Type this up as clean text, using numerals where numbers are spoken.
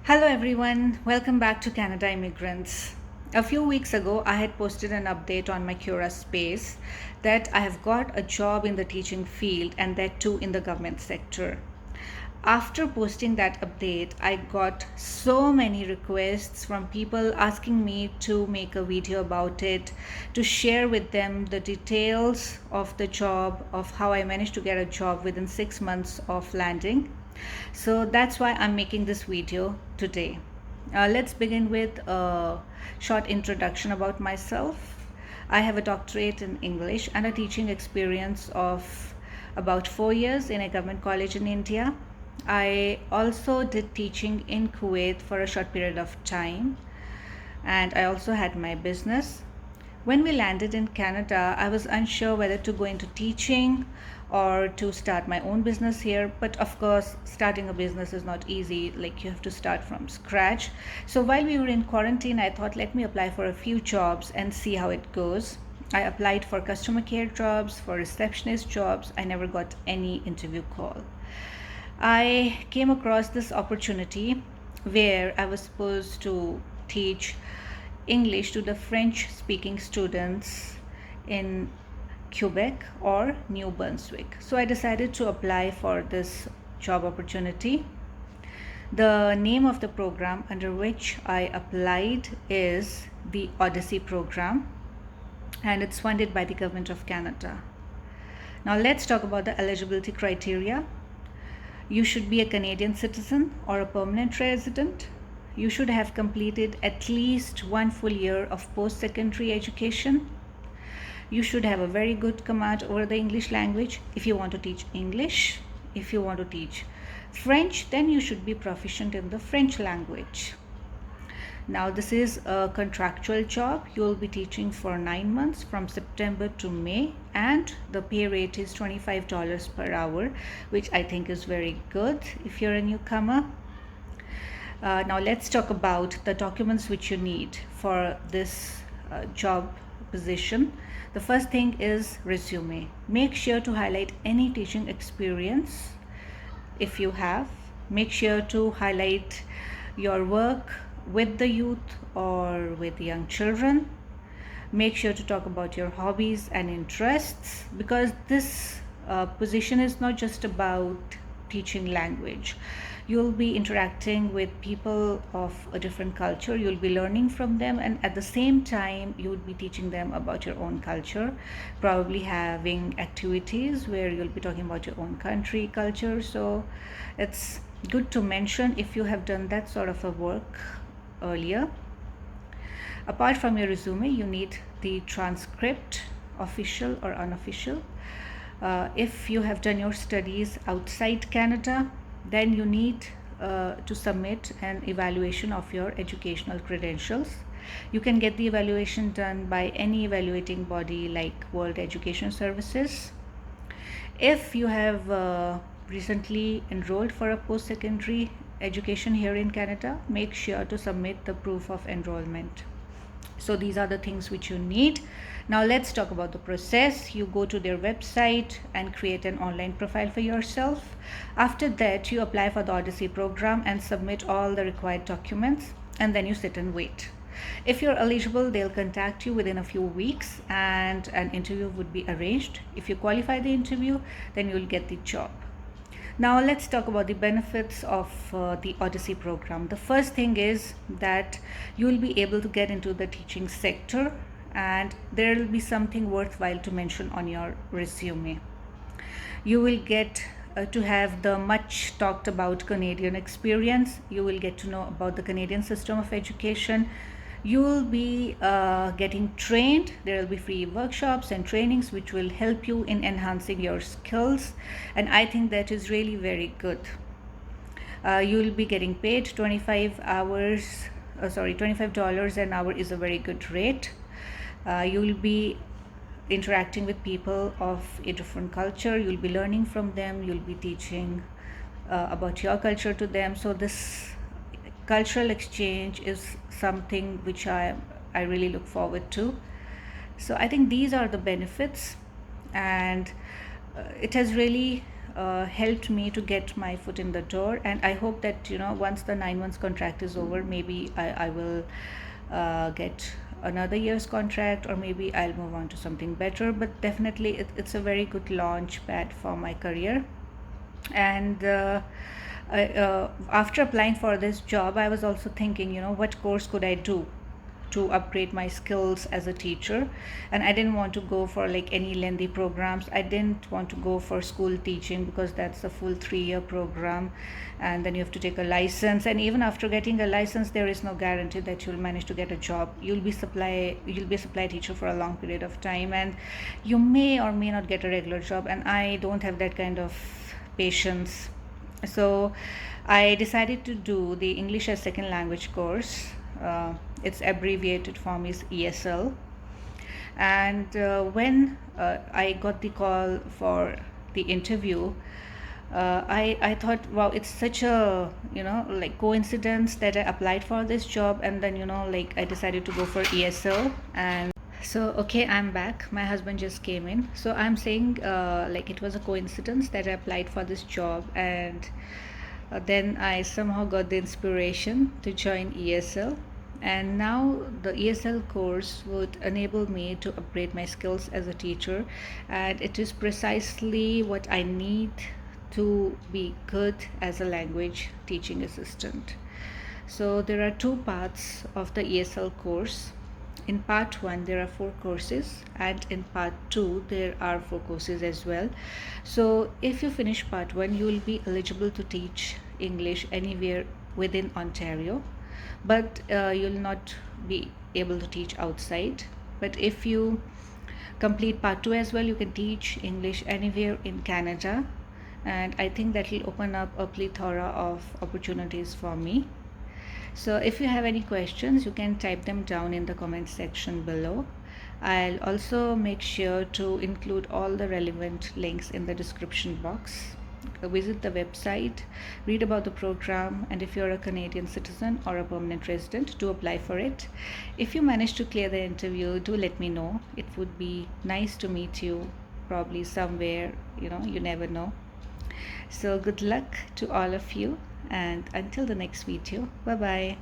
Hello everyone, welcome back to Canada Immigrants. A few weeks ago, I had posted an update on my Cura space that I have got a job in the teaching field and that too in the government sector. After posting that update, I got so many requests from people asking me to make a video about it, to share with them the details of the job, of how I managed to get a job within 6 months of landing. So that's why I'm making this video today. Let's begin with a short introduction about myself. I have a doctorate in English and a teaching experience of about 4 years in a government college in India. I also did teaching in Kuwait for a short period of time, and I also had my business. When we landed in Canada, I was unsure whether to go into teaching or to start my own business here. But of course, starting a business is not easy, like you have to start from scratch. So while we were in quarantine, I thought, let me apply for a few jobs and see how it goes. I applied for customer care jobs, for receptionist jobs. I never got any interview call. I came across this opportunity where I was supposed to teach English to the French speaking students in Quebec or New Brunswick. So I decided to apply for this job opportunity. The name of the program under which I applied is the Odyssey program, and it's funded by the Government of Canada. Now let's talk about the eligibility criteria. You should be a Canadian citizen or a permanent resident. You should have completed at least 1 full year of post-secondary education. You should have a very good command over the English language if you want to teach English. If you want to teach French, then you should be proficient in the French language. Now, this is a contractual job. You will be teaching for 9 months from September to May, and the pay rate is $25 per hour, which I think is very good if you're a newcomer. Now, let's talk about the documents which you need for this job position. The first thing is resume. Make sure to highlight any teaching experience if you have. Make sure to highlight your work with the youth or with young children. Make sure to talk about your hobbies and interests, because this position is not just about teaching language. You'll be interacting with people of a different culture. You'll be learning from them, and at the same time, you'll be teaching them about your own culture, probably having activities where you'll be talking about your own country, culture. So it's good to mention if you have done that sort of a work earlier. Apart from your resume, you need the transcript, official or unofficial. If you have done your studies outside Canada, then you need to submit an evaluation of your educational credentials. You can get the evaluation done by any evaluating body like World Education Services. If you have recently enrolled for a post-secondary education here in Canada, make sure to submit the proof of enrollment. So these are the things which you need. Now let's talk about the process. You go to their website and create an online profile for yourself. After that, you apply for the Odyssey program and submit all the required documents, and then you sit and wait. If you're eligible, they'll contact you within a few weeks and an interview would be arranged. If you qualify the interview, then you'll get the job. Now let's talk about the benefits of the Odyssey program. The first thing is that you will be able to get into the teaching sector, and there will be something worthwhile to mention on your resume. You will get to have the much talked about Canadian experience. You will get to know about the Canadian system of education. You will be getting trained. There will be free workshops and trainings which will help you in enhancing your skills, and I think that is really very good. You will be getting paid 25 hours $25 an hour is a very good rate. You will be interacting with people of a different culture. You'll be learning from them. You'll be teaching about your culture to them. So this cultural exchange is something which I really look forward to. So I think these are the benefits, and it has really helped me to get my foot in the door, and I hope that once the 9 months contract is over, maybe I will get another year's contract, or maybe I'll move on to something better. But definitely it's a very good launch pad for my career. And after applying for this job, I was also thinking, what course could I do to upgrade my skills as a teacher. And I didn't want to go for like any lengthy programs. I didn't want to go for school teaching because that's a full 3-year program, and then you have to take a license, and even after getting a license, there is no guarantee that you'll manage to get a job. You'll be a supply teacher for a long period of time, and you may or may not get a regular job, and I don't have that kind of patience. So I decided to do the English as second language course. Its abbreviated form is ESL. And when I got the call for the interview, I thought, wow, it's such a like coincidence that I applied for this job, and then like I decided to go for ESL. And so, okay, I'm back. My husband just came in. So I'm saying, like, it was a coincidence that I applied for this job, and then I somehow got the inspiration to join ESL. And now the ESL course would enable me to upgrade my skills as a teacher, and it is precisely what I need to be good as a language teaching assistant. So there are two parts of the ESL course. In part 1 there are 4 courses, and in part 2 there are 4 courses as well. So if you finish part 1, you will be eligible to teach English anywhere within Ontario, but you'll not be able to teach outside. But if you complete part 2 as well, you can teach English anywhere in Canada, and I think that will open up a plethora of opportunities for me. So if you have any questions, you can type them down in the comment section below. I'll also make sure to include all the relevant links in the description box. Visit the website, read about the program, and if you're a Canadian citizen or a permanent resident, do apply for it. If you manage to clear the interview, do let me know. It would be nice to meet you, probably somewhere, you never know. So good luck to all of you, and until the next video, bye bye.